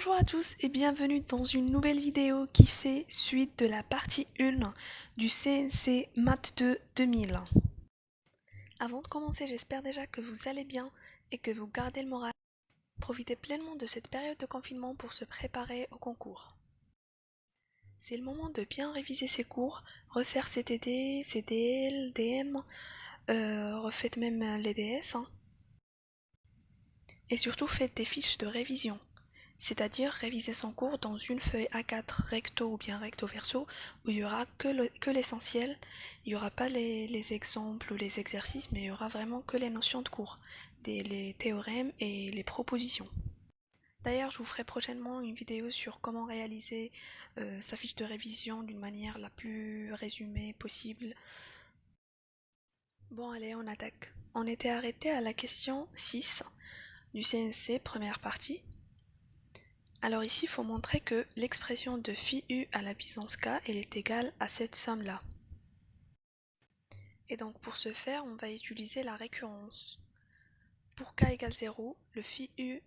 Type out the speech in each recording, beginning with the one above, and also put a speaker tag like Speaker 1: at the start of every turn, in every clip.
Speaker 1: Bonjour à tous et bienvenue dans une nouvelle vidéo qui fait suite de la partie 1 du CNC Math 2 2000. Avant de commencer, j'espère déjà que vous allez bien et que vous gardez le moral. Profitez pleinement de cette période de confinement pour se préparer au concours. C'est le moment de bien réviser ses cours, refaire ses TD, ses DL, DM, refaites même les DS, et surtout faites des fiches de révision. C'est-à-dire réviser son cours dans une feuille A4 recto ou bien recto verso où il n'y aura que l'essentiel, il n'y aura pas les exemples ou les exercices, mais il y aura vraiment que les notions de cours, les théorèmes et les propositions. D'ailleurs, je vous ferai prochainement une vidéo sur comment réaliser sa fiche de révision d'une manière la plus résumée possible. Bon allez, on attaque. On était arrêté à la question 6 du CNC, première partie. Alors ici, il faut montrer que l'expression de phi u à la puissance k, elle est égale à cette somme-là. Et donc pour ce faire, on va utiliser la récurrence. Pour k égale 0, le phi u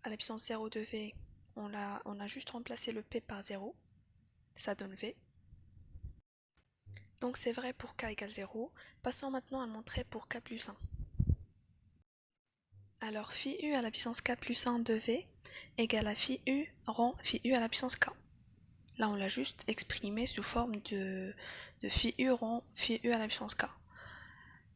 Speaker 1: à la puissance 0 de v, on a juste remplacé le p par 0, ça donne v. Donc c'est vrai pour k égale 0. Passons maintenant à le montrer pour k plus 1. Alors phi u à la puissance k plus 1 de v égale à phi u rond phi u à la puissance k. Là, on l'a juste exprimé sous forme de phi u rond phi u à la puissance k.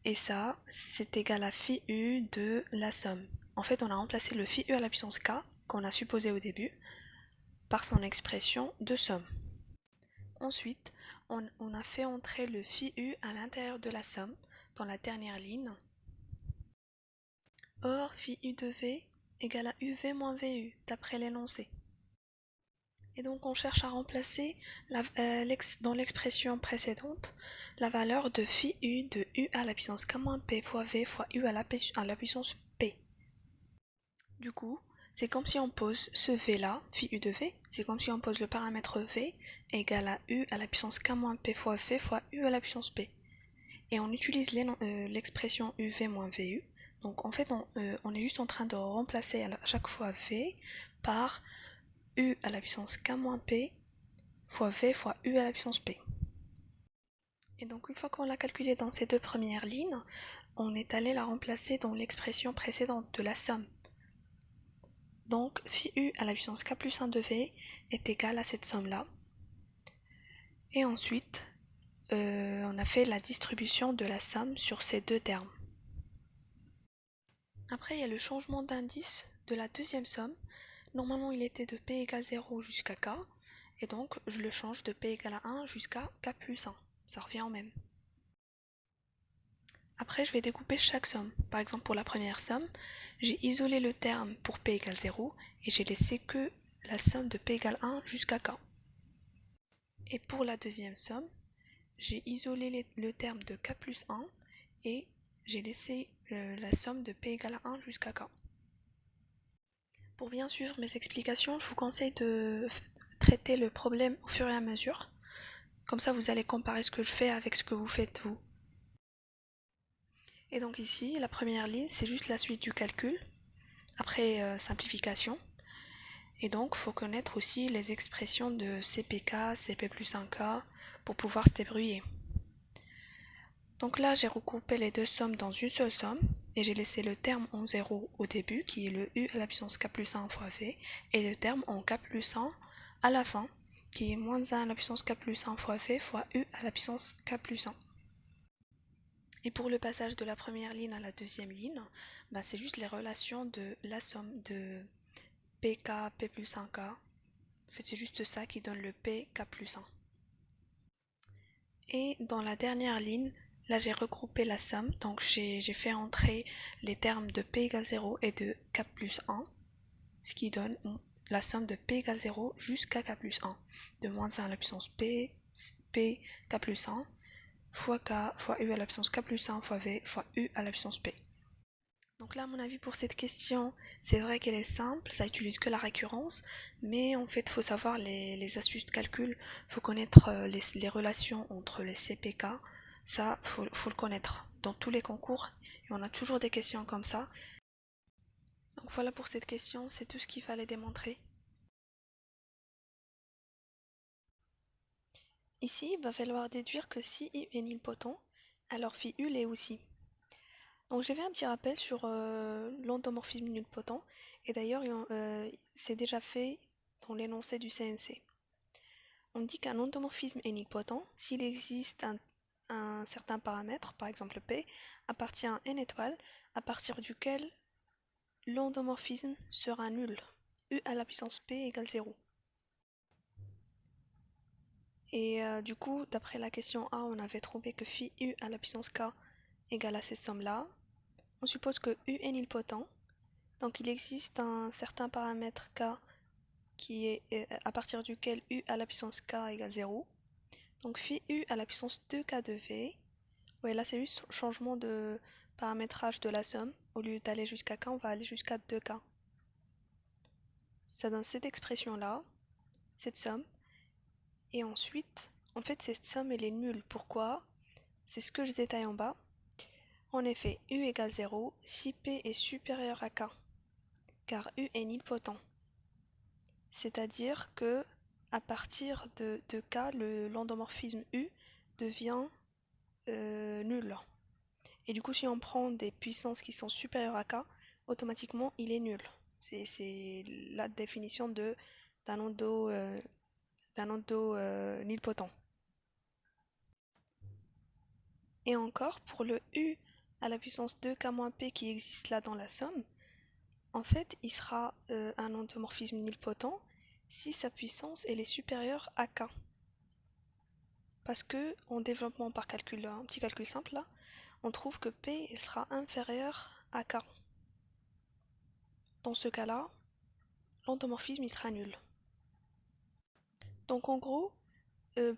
Speaker 1: Et ça, c'est égal à phi u de la somme. En fait, on a remplacé le phi u à la puissance k, qu'on a supposé au début, par son expression de somme. Ensuite, on a fait entrer le phi u à l'intérieur de la somme, dans la dernière ligne. Or, phi u de v égale à uv moins vu, d'après l'énoncé. Et donc on cherche à remplacer dans l'expression précédente la valeur de phi u de u à la puissance k moins p fois v fois u à la puissance p. Du coup, c'est comme si on pose ce v là, phi u de v, c'est comme si on pose le paramètre v égal à u à la puissance k moins p fois v fois u à la puissance p. Et on utilise l'expression uv moins vu. Donc en fait, on est juste en train de remplacer à chaque fois v par u à la puissance k moins p fois v fois u à la puissance p. Et donc une fois qu'on l'a calculé dans ces deux premières lignes, on est allé la remplacer dans l'expression précédente de la somme. Donc phi u à la puissance k plus 1 de v est égal à cette somme-là. Et ensuite, on a fait la distribution de la somme sur ces deux termes. Après, il y a le changement d'indice de la deuxième somme. Normalement, il était de p égale 0 jusqu'à k. Et donc, je le change de p égale à 1 jusqu'à k plus 1. Ça revient au même. Après, je vais découper chaque somme. Par exemple, pour la première somme, j'ai isolé le terme pour p égale 0 et j'ai laissé que la somme de p égale 1 jusqu'à k. Et pour la deuxième somme, j'ai isolé le terme de k plus 1 et j'ai laissé la somme de p égale à 1 jusqu'à k. Pour bien suivre mes explications, je vous conseille de traiter le problème au fur et à mesure. Comme ça, vous allez comparer ce que je fais avec ce que vous faites vous. Et donc ici, la première ligne, c'est juste la suite du calcul, après simplification. Et donc, il faut connaître aussi les expressions de CPK, CP plus 1K pour pouvoir se débrouiller. Donc là, j'ai regroupé les deux sommes dans une seule somme et j'ai laissé le terme en 0 au début qui est le u à la puissance k plus 1 fois v et le terme en k plus 1 à la fin qui est moins 1 à la puissance k plus 1 fois v fois u à la puissance k plus 1. Et pour le passage de la première ligne à la deuxième ligne, c'est juste les relations de la somme de pk, p plus 1k. En fait, c'est juste ça qui donne le p, k plus 1. Et dans la dernière ligne, là j'ai regroupé la somme, donc j'ai fait entrer les termes de p égale 0 et de k plus 1, ce qui donne la somme de p égale 0 jusqu'à k plus 1, de moins 1 à la puissance p, k plus 1, fois k, fois u à la puissance k plus 1, fois v, fois u à la puissance p. Donc là, à mon avis, pour cette question, c'est vrai qu'elle est simple, ça utilise que la récurrence, mais en fait, il faut savoir les astuces de calcul, il faut connaître les relations entre les CPK, ça, faut le connaître dans tous les concours, et on a toujours des questions comme ça. Donc voilà pour cette question, c'est tout ce qu'il fallait démontrer. Ici, il va falloir déduire que si U est nilpotent, alors phi U l'est aussi. Donc j'ai fait un petit rappel sur l'endomorphisme nilpotent, et d'ailleurs c'est déjà fait dans l'énoncé du CNC. On dit qu'un endomorphisme est nilpotent s'il existe un certain paramètre, par exemple P, appartient à n étoile, à partir duquel l'endomorphisme sera nul. U à la puissance P égale 0. Et du coup, d'après la question A, on avait trouvé que phi U à la puissance K égale à cette somme-là. On suppose que U est nilpotent, donc il existe un certain paramètre K qui est à partir duquel U à la puissance K égale 0. Donc phi U à la puissance 2K de V. Ouais, là c'est juste changement de paramétrage de la somme. Au lieu d'aller jusqu'à K, on va aller jusqu'à 2K. Ça donne cette expression-là, cette somme. Et ensuite, en fait, cette somme, elle est nulle. Pourquoi? C'est ce que je détaille en bas. En effet, U égale 0 si P est supérieur à K, car U est nilpotent. C'est-à-dire que à partir de K, l'endomorphisme U devient nul. Et du coup, si on prend des puissances qui sont supérieures à K, automatiquement, il est nul. C'est la définition d'un ondo, nilpotent. Et encore, pour le U à la puissance 2K-P qui existe là dans la somme, en fait, il sera un endomorphisme nilpotent si sa puissance elle est supérieure à K. Parce que en développement par calcul, un petit calcul simple là, on trouve que P elle sera inférieur à K. Dans ce cas-là, l'endomorphisme il sera nul. Donc en gros,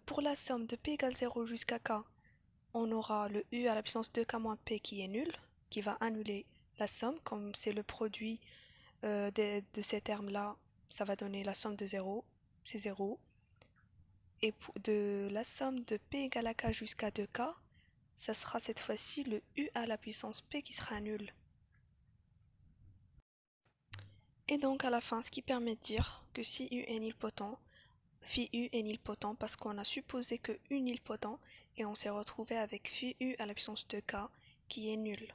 Speaker 1: pour la somme de P égale 0 jusqu'à K, on aura le U à la puissance 2K-P qui est nul, qui va annuler la somme, comme c'est le produit de ces termes-là, ça va donner la somme de 0, c'est 0. Et de la somme de P égale à K jusqu'à 2K, ça sera cette fois-ci le U à la puissance P qui sera nul. Et donc à la fin, ce qui permet de dire que si U est nilpotent, phi U est nilpotent parce qu'on a supposé que U nilpotent et on s'est retrouvé avec phi U à la puissance 2K qui est nul.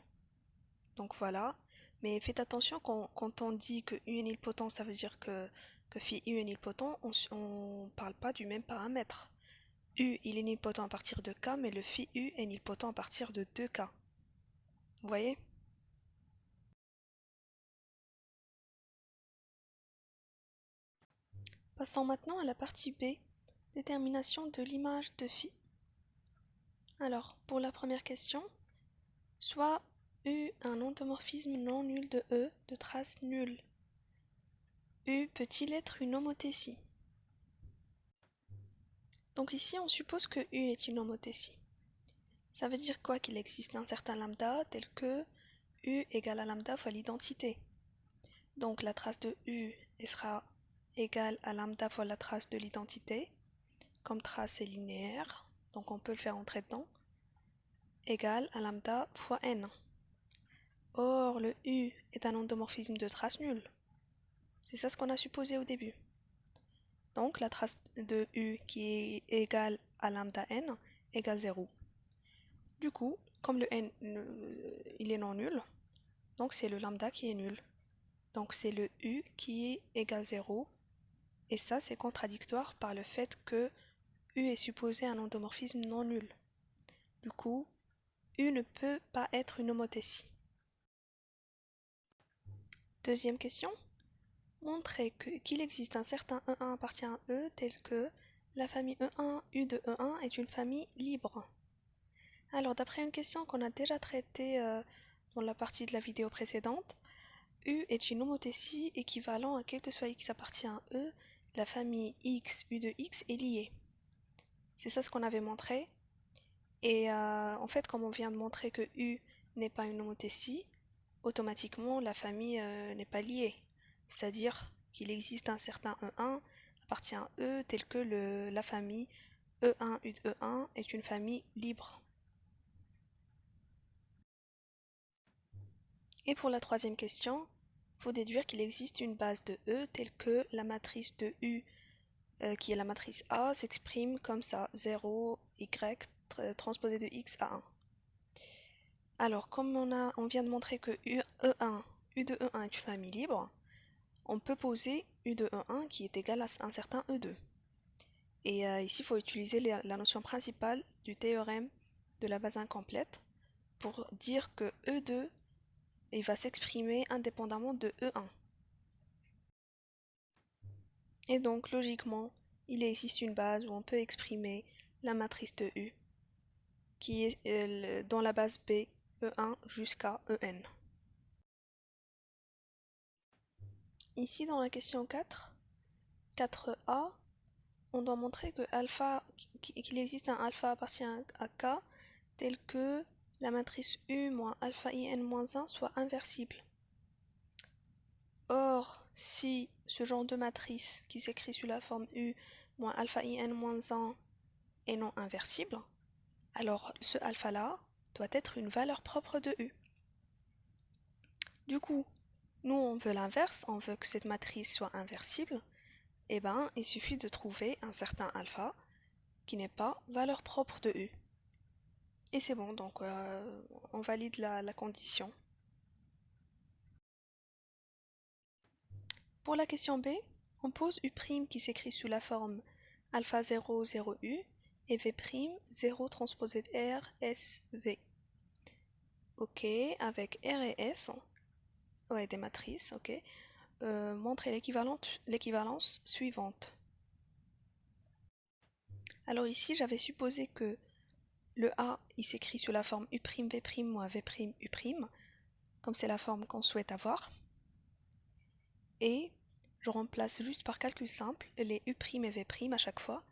Speaker 1: Donc voilà, mais faites attention quand on dit que U est nilpotent, ça veut dire que phi U est nilpotent, on ne parle pas du même paramètre. U il est nilpotent à partir de K, mais le phi U est nilpotent à partir de 2K. Vous voyez? Passons maintenant à la partie B, détermination de l'image de phi. Alors, pour la première question, soit U un endomorphisme non nul de E de trace nulle. U peut-il être une homothétie? Donc ici, on suppose que U est une homothétie. Ça veut dire quoi? Qu'il existe un certain lambda tel que U égale à lambda fois l'identité. Donc la trace de U sera égale à lambda fois la trace de l'identité. Comme trace est linéaire, donc on peut le faire entrer dedans, égale à lambda fois n. Or, le U est un endomorphisme de trace nulle. C'est ça ce qu'on a supposé au début. Donc la trace de U qui est égale à lambda n égale 0. Du coup, comme le n il est non nul, donc c'est le lambda qui est nul. Donc c'est le U qui est égal 0. Et ça c'est contradictoire par le fait que U est supposé un endomorphisme non nul. Du coup, U ne peut pas être une homothétie. Deuxième question. Montrer qu'il existe un certain E1 appartient à E tel que la famille E1 U de E1 est une famille libre. Alors d'après une question qu'on a déjà traitée dans la partie de la vidéo précédente, U est une homothétie équivalent à quel que soit X appartient à E, la famille X U de X est liée. C'est ça ce qu'on avait montré. Et en fait, comme on vient de montrer que U n'est pas une homothétie, automatiquement la famille n'est pas liée. C'est-à-dire qu'il existe un certain E1 appartient à E tel que la famille E1 U de E1 est une famille libre. Et pour la troisième question, il faut déduire qu'il existe une base de E telle que la matrice de U qui est la matrice A, s'exprime comme ça, 0, y, transposé de x à 1. Alors, comme on vient de montrer que E1, U de E1 est une famille libre, on peut poser U de E1 qui est égal à un certain E2. Et ici, il faut utiliser la notion principale du théorème de la base incomplète pour dire que E2 il va s'exprimer indépendamment de E1. Et donc, logiquement, il existe une base où on peut exprimer la matrice de U qui est dans la base B, E1 jusqu'à En. Ici, dans la question 4, 4a, on doit montrer que qu'il existe un alpha appartient à K tel que la matrice U moins alpha in moins 1 soit inversible. Or, si ce genre de matrice qui s'écrit sous la forme U moins alpha in moins 1 est non inversible, alors ce alpha-là doit être une valeur propre de U. Du coup, nous on veut l'inverse, on veut que cette matrice soit inversible, et ben il suffit de trouver un certain alpha qui n'est pas valeur propre de U. Et c'est bon, donc on valide la condition. Pour la question B, on pose U' qui s'écrit sous la forme alpha 0, 0U et V', 0 transposé de R, S, V. Ok, avec R et S, ouais, des matrices, ok, montrer l'équivalence suivante. Alors ici, j'avais supposé que le A, il s'écrit sous la forme U'V' moins V' U', comme c'est la forme qu'on souhaite avoir. Et je remplace juste par calcul simple les U' et V' à chaque fois.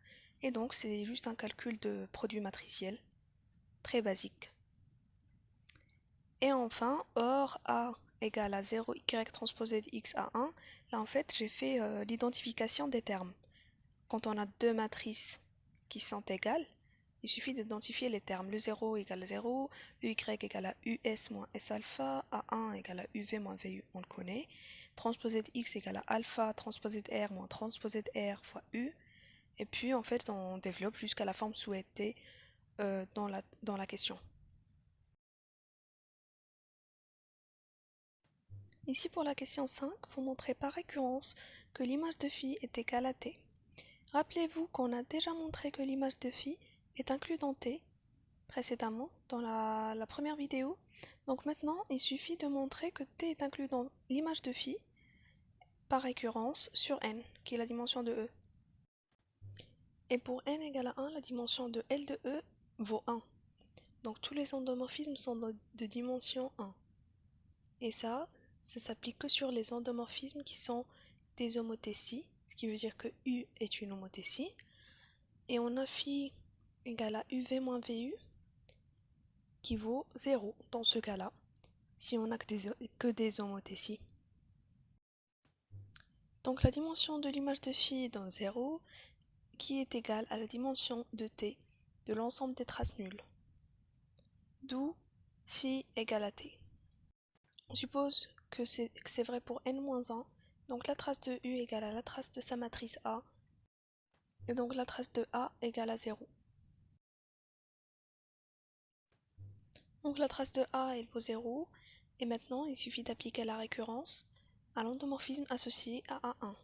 Speaker 1: Et donc c'est juste un calcul de produit matriciel, très basique. Et enfin, or A égale à 0, Y transposé de X à 1, là en fait j'ai fait l'identification des termes. Quand on a deux matrices qui sont égales, il suffit d'identifier les termes. Le 0 égale à 0, UY égale à US moins S alpha, A1 égale à UV moins VU, on le connaît. Transposé de X égale à alpha, transposé de R moins transposé de R fois U. Et puis en fait on développe jusqu'à la forme souhaitée dans la question. Ici pour la question 5, vous montrez par récurrence que l'image de phi est égale à T. Rappelez-vous qu'on a déjà montré que l'image de phi est inclue dans T précédemment dans la première vidéo. Donc maintenant, il suffit de montrer que T est inclus dans l'image de phi par récurrence sur N, qui est la dimension de E. Et pour N égale à 1, la dimension de L de E vaut 1. Donc tous les endomorphismes sont de dimension 1. Et ça s'applique que sur les endomorphismes qui sont des homothéties, ce qui veut dire que U est une homothétie. Et on a phi égale à UV moins VU, qui vaut 0 dans ce cas-là, si on n'a que des homothéties. Donc la dimension de l'image de phi est dans 0, qui est égale à la dimension de t de l'ensemble des traces nulles. D'où phi égale à t. On suppose que c'est vrai pour n-1, donc la trace de U égale à la trace de sa matrice A, et donc la trace de A égale à 0. Donc la trace de A elle vaut 0, et maintenant il suffit d'appliquer la récurrence à l'endomorphisme associé à A1.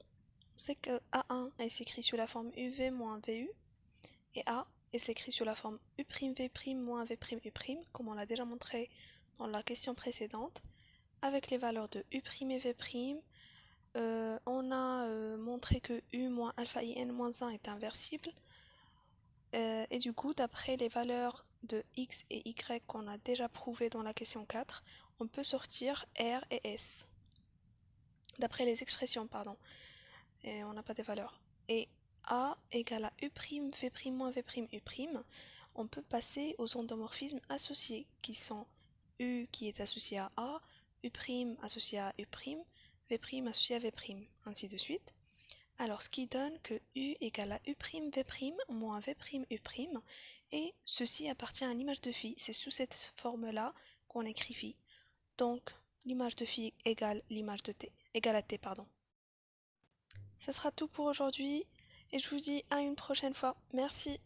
Speaker 1: On sait que A1 est s'écrit sous la forme UV moins VU, et A est s'écrit sous la forme U'V' moins V'U', comme on l'a déjà montré dans la question précédente, avec les valeurs de U' et V'. On a montré que U moins alpha in moins 1 est inversible, et du coup, d'après les valeurs de X et Y qu'on a déjà prouvées dans la question 4, on peut sortir R et S. D'après les expressions, pardon. Et on n'a pas des valeurs. Et A égale à U', V' moins V' U', on peut passer aux endomorphismes associés, qui sont U qui est associé à A, U' associé à U', V' associé à V', ainsi de suite. Alors, ce qui donne que U égale à U'V' moins V'U', et ceci appartient à l'image de phi. C'est sous cette forme-là qu'on écrit phi. Donc, l'image de phi égale l'image de t, égale à t, pardon. Ce sera tout pour aujourd'hui. et je vous dis à une prochaine fois. Merci.